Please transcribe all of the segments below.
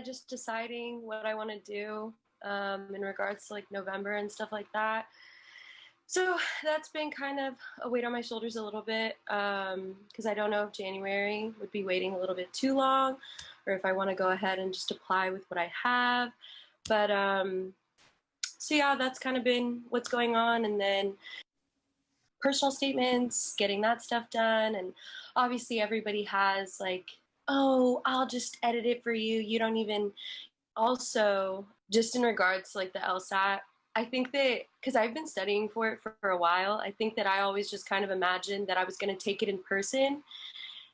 just deciding what I want to do in regards to like November and stuff like that. So that's been kind of a weight on my shoulders a little bit because I don't know if January would be waiting a little bit too long or if I want to go ahead and just apply with what I have. But so yeah, that's kind of been what's going on. And then personal statements, getting that stuff done. And obviously everybody has like, oh, I'll just edit it for you. You don't even, also just in regards to like the LSAT, I think that because I've been studying for it for a while, I think that I always just kind of imagined that I was going to take it in person.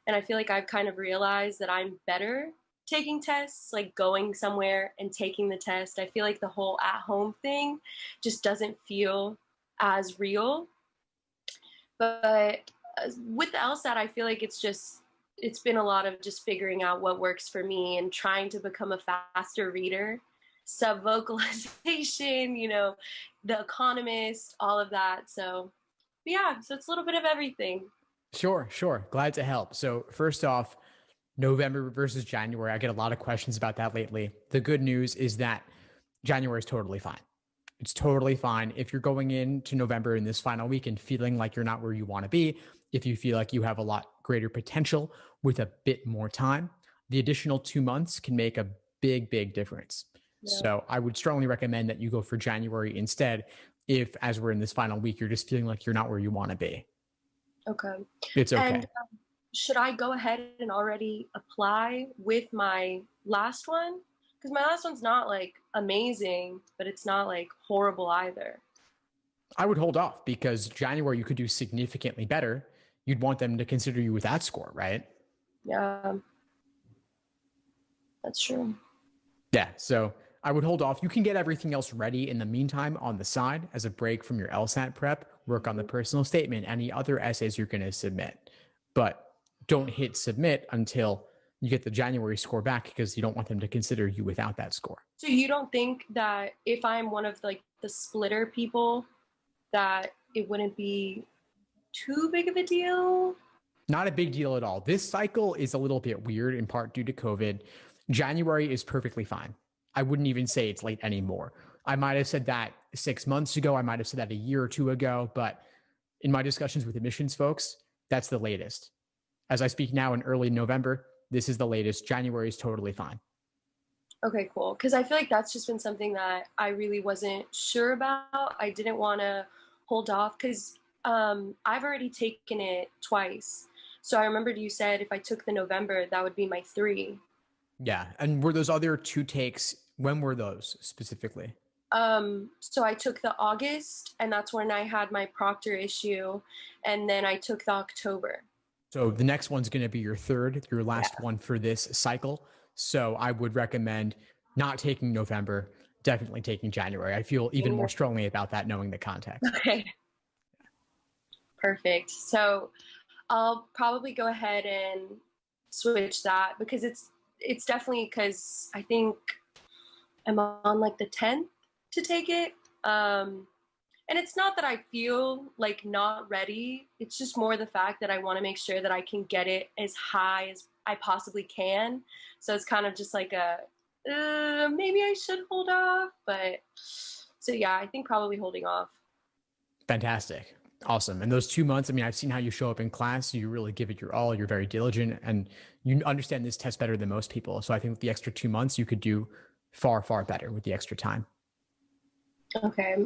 And I feel like I've kind of realized that I'm better taking tests, like going somewhere and taking the test. I feel like the whole at home thing just doesn't feel as real. But with the LSAT, I feel like it's been a lot of just figuring out what works for me and trying to become a faster reader, sub-vocalization, The Economist, all of that. So yeah, so it's a little bit of everything. Sure. Glad to help. So first off, November versus January. I get a lot of questions about that lately. The good news is that January is totally fine. It's totally fine. If you're going into November in this final week and feeling like you're not where you want to be, if you feel like you have a lot greater potential with a bit more time, the additional 2 months can make a big difference. Yeah. So I would strongly recommend that you go for January instead if, as we're in this final week, you're just feeling like you're not where you want to be. Okay. It's okay. And should I go ahead and already apply with my last one? Because my last one's not like amazing, but it's not like horrible either. I would hold off because January you could do significantly better. You'd want them to consider you with that score, right? Yeah, that's true. Yeah, so I would hold off. You can get everything else ready in the meantime on the side as a break from your LSAT prep, work on the personal statement, any other essays you're going to submit. But don't hit submit until you get the January score back because you don't want them to consider you without that score. So you don't think that if I'm one of like the splitter people that it wouldn't be too big of a deal? Not a big deal at all. This cycle is a little bit weird in part due to COVID. January is perfectly fine. I wouldn't even say it's late anymore. I might have said that 6 months ago. I might have said that a year or two ago, but in my discussions with admissions folks, that's the latest. As I speak now in early November, this is the latest. January is totally fine. Okay, cool. Because I feel like that's just been something that I really wasn't sure about. I didn't want to hold off because I've already taken it twice. So I remembered you said if I took the November, that would be my 3. Yeah. And were those other 2 takes, when were those specifically? So I took the August, and that's when I had my proctor issue. And then I took the October. So the next one's going to be your third, your last one for this cycle. So I would recommend not taking November, definitely taking January. I feel even more strongly about that knowing the context. Okay. Perfect. So I'll probably go ahead and switch that because it's definitely because I think I'm on like the 10th to take it. And it's not that I feel like not ready. It's just more the fact that I want to make sure that I can get it as high as I possibly can. So it's kind of just like maybe I should hold off. But so yeah, I think probably holding off. Fantastic. Awesome. And those 2 months, I mean, I've seen how you show up in class. You really give it your all. You're very diligent and you understand this test better than most people. So I think with the extra 2 months, you could do far better with the extra time. Okay.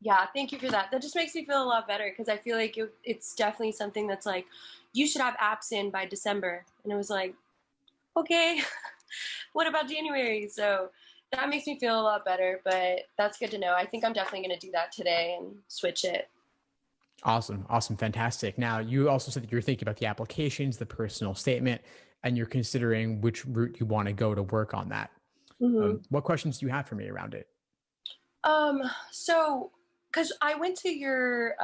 Yeah, thank you for that. That just makes me feel a lot better because I feel like it's definitely something that's like, you should have apps in by December. And it was like, okay, what about January? So that makes me feel a lot better, but that's good to know. I think I'm definitely going to do that today and switch it. Awesome. Fantastic. Now, you also said that you're thinking about the applications, the personal statement, and you're considering which route you want to go to work on that. Mm-hmm. What questions do you have for me around it? So, because I went to your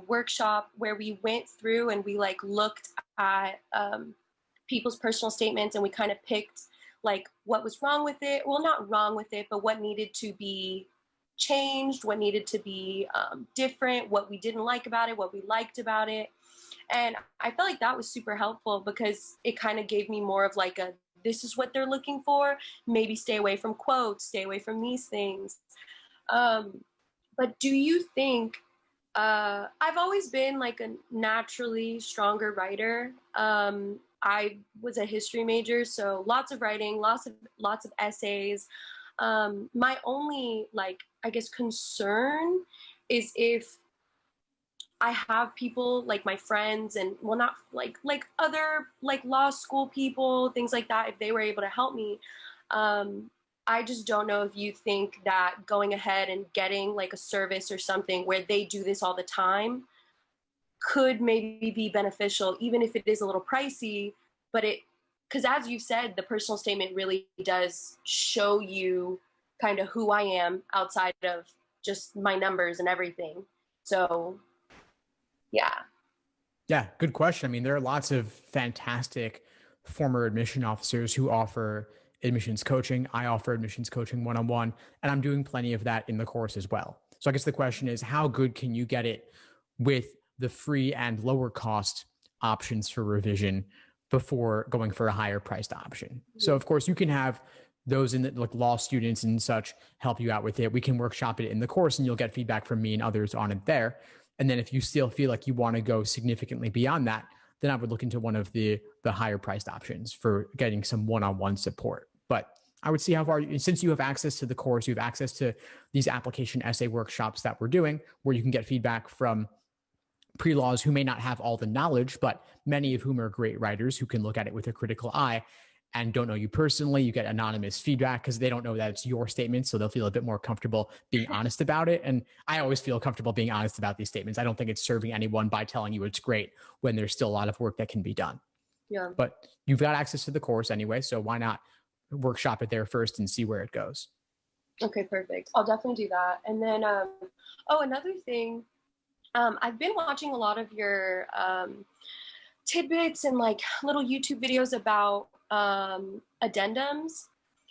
workshop where we went through and we like looked at people's personal statements and we kind of picked like what was wrong with it. Well, not wrong with it, but what needed to be changed, what needed to be different, what we didn't like about it, what we liked about it. And I felt like that was super helpful because it kind of gave me more of like a this is what they're looking for. Maybe stay away from quotes, stay away from these things. But do you think, I've always been like a naturally stronger writer. I was a history major, so lots of writing, lots of essays. My only, like, I guess, concern is if I have people like my friends and, well, not like other like law school people, things like that, if they were able to help me. I just don't know if you think that going ahead and getting like a service or something where they do this all the time could maybe be beneficial, even if it is a little pricey, but because as you said, the personal statement really does show you kind of who I am outside of just my numbers and everything. So yeah. Yeah, good question. I mean, there are lots of fantastic former admission officers who offer admissions coaching. I offer admissions coaching one-on-one, and I'm doing plenty of that in the course as well. So I guess the question is, how good can you get it with the free and lower cost options for revision before going for a higher priced option? So of course you can have those in the, like, law students and such help you out with it. We can workshop it in the course and you'll get feedback from me and others on it there. And then if you still feel like you want to go significantly beyond that, then I would look into one of the higher priced options for getting some one-on-one support. But I would see how far, since you have access to the course, you have access to these application essay workshops that we're doing, where you can get feedback from pre-laws who may not have all the knowledge, but many of whom are great writers who can look at it with a critical eye and don't know you personally. You get anonymous feedback because they don't know that it's your statement. So they'll feel a bit more comfortable being honest about it. And I always feel comfortable being honest about these statements. I don't think it's serving anyone by telling you it's great when there's still a lot of work that can be done. Yeah. But you've got access to the course anyway. So why not workshop it there first and see where it goes? Okay, perfect. I'll definitely do that. And then, another thing, I've been watching a lot of your tidbits and like little YouTube videos about addendums.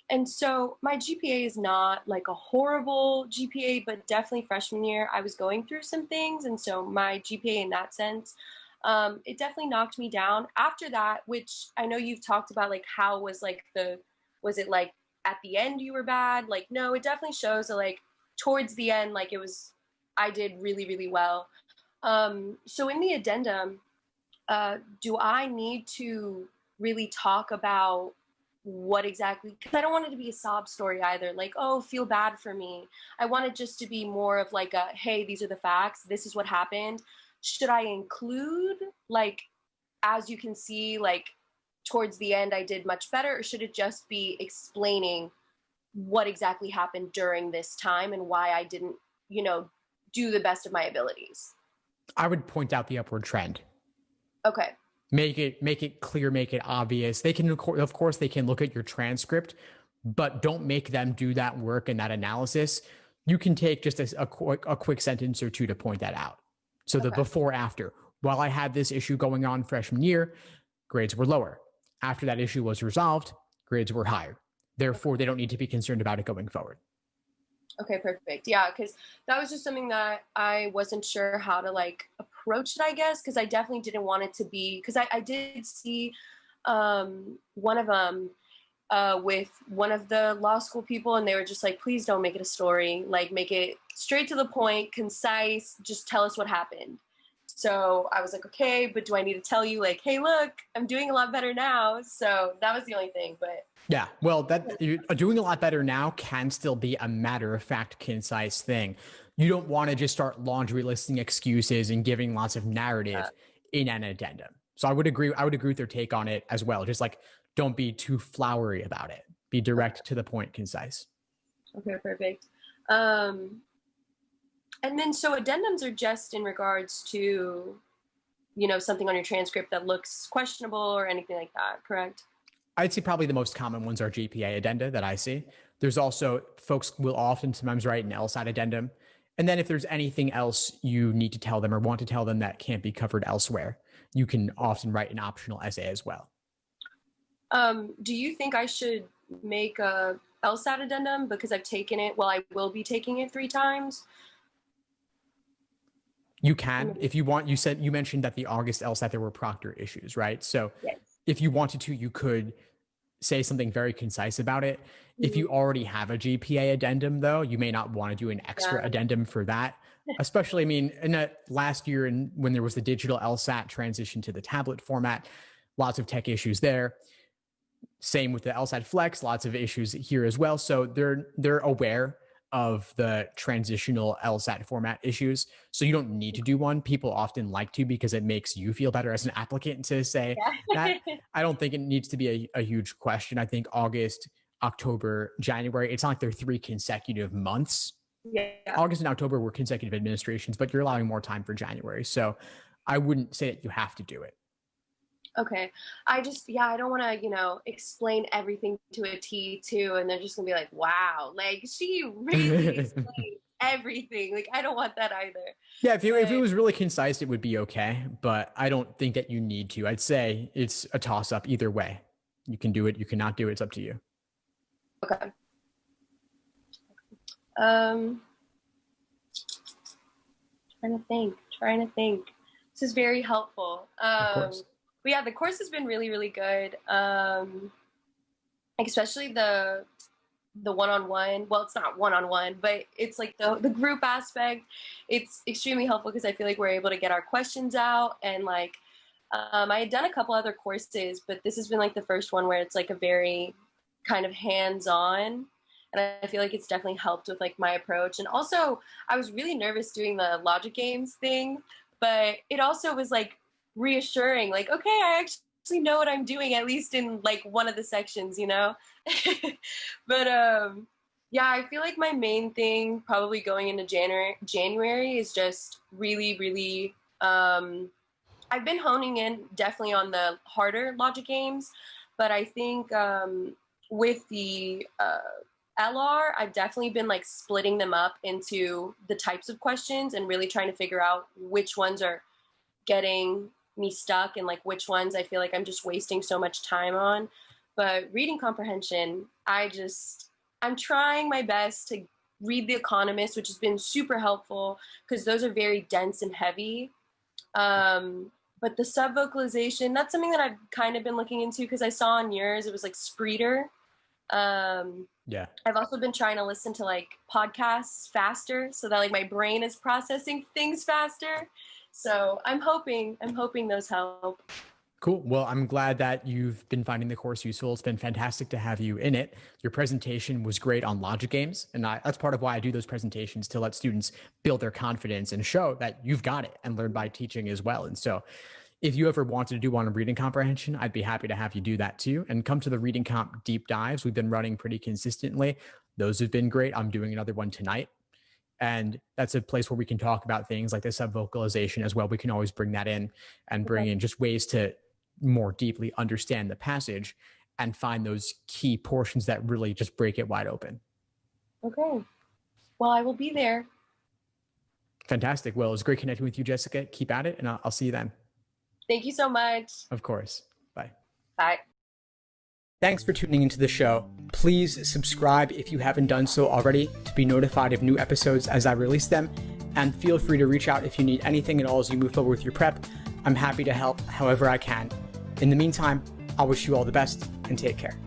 And so my GPA is not like a horrible GPA, but definitely freshman year, I was going through some things. And so my GPA in that sense, it definitely knocked me down. After that, which I know you've talked about, like how was like was it like at the end you were bad? Like, no, it definitely shows that like towards the end, like I did really, really well. So in the addendum, do I need to really talk about what exactly, because I don't want it to be a sob story either, like, oh, feel bad for me. I want it just to be more of like a, hey, these are the facts, this is what happened. Should I include, like, as you can see, like towards the end I did much better, or should it just be explaining what exactly happened during this time and why I didn't, do the best of my abilities? I would point out the upward trend. Okay. Make it clear, make it obvious. They can, of course, they can look at your transcript, but don't make them do that work and that analysis. You can take just a quick sentence or two to point that out. So the before, after. While I had this issue going on freshman year, grades were lower. After that issue was resolved, grades were higher. Therefore, they don't need to be concerned about it going forward. Okay, perfect. Yeah, because that was just something that I wasn't sure how to like approach it, I guess, because I definitely didn't want it to be, because I did see one of them with one of the law school people, and they were just like, please don't make it a story, like make it straight to the point, concise, just tell us what happened. So I was like, okay, but do I need to tell you, like, hey, look, I'm doing a lot better now? So that was the only thing. But yeah, well, that doing a lot better now can still be a matter of fact, concise thing. You don't want to just start laundry listing excuses and giving lots of narrative in an addendum. So I would agree with their take on it as well. Just like, don't be too flowery about it. Be direct, to the point, concise. Okay, perfect. And then, so addendums are just in regards to, something on your transcript that looks questionable or anything like that, correct? I'd say probably the most common ones are GPA addenda that I see. There's also, folks will often sometimes write an LSAT addendum. And then if there's anything else you need to tell them or want to tell them that can't be covered elsewhere, you can often write an optional essay as well. Do you think I should make a LSAT addendum because I've taken it? Well, I will be taking it 3 times. You can, if you want. You mentioned that the August LSAT, there were proctor issues, right? So yes. If you wanted to, you could say something very concise about it. If you already have a GPA addendum, though, you may not want to do an extra addendum for that. Especially, I mean, in last year, and when there was the digital LSAT transition to the tablet format, lots of tech issues there. Same with the LSAT-Flex, lots of issues here as well. So they're aware of the transitional LSAT format issues. So you don't need to do one. People often like to because it makes you feel better as an applicant to say that. I don't think it needs to be a huge question. I think August, October, January, it's not like they're 3 consecutive months. Yeah. August and October were consecutive administrations, but you're allowing more time for January. So I wouldn't say that you have to do it. Okay. I don't want to, explain everything to a T too. And they're just gonna be like, wow, like she really explained everything. Like, I don't want that either. Yeah. If it was really concise, it would be okay. But I don't think that you need to. I'd say it's a toss up either way. You can do it. You cannot do it. It's up to you. Okay. Trying to think. This is very helpful. Of course. But yeah, the course has been really, really good. Especially the one-on-one. Well, it's not one-on-one, but it's like the group aspect. It's extremely helpful because I feel like we're able to get our questions out. And like, I had done a couple other courses, but this has been like the first one where it's like a very kind of hands-on. And I feel like it's definitely helped with like my approach. And also I was really nervous doing the logic games thing, but it also was like reassuring, like, okay, I actually know what I'm doing, at least in like one of the sections, But yeah, I feel like my main thing probably going into January is just really, really, I've been honing in definitely on the harder logic games, but I think with the LR, I've definitely been like splitting them up into the types of questions and really trying to figure out which ones are getting me stuck and like which ones I feel like I'm just wasting so much time on. But reading comprehension, I'm trying my best to read The Economist, which has been super helpful because those are very dense and heavy. But the sub-vocalization, that's something that I've kind of been looking into because I saw on yours, it was like Spreeder. Yeah. I've also been trying to listen to like podcasts faster so that like my brain is processing things faster. So I'm hoping those help. Cool. Well, I'm glad that you've been finding the course useful. It's been fantastic to have you in it. Your presentation was great on logic games. And that's part of why I do those presentations, to let students build their confidence and show that you've got it and learn by teaching as well. And so if you ever wanted to do one on reading comprehension, I'd be happy to have you do that too. And come to the reading comp deep dives. We've been running pretty consistently. Those have been great. I'm doing another one tonight. And that's a place where we can talk about things like the sub-vocalization as well. We can always bring that in and bring in just ways to more deeply understand the passage and find those key portions that really just break it wide open. Okay. Well, I will be there. Fantastic. Well, it was great connecting with you, Jessica. Keep at it, and I'll see you then. Thank you so much. Of course. Bye. Bye. Thanks for tuning into the show. Please subscribe if you haven't done so already to be notified of new episodes as I release them. And feel free to reach out if you need anything at all as you move forward with your prep. I'm happy to help however I can. In the meantime, I'll wish you all the best and take care.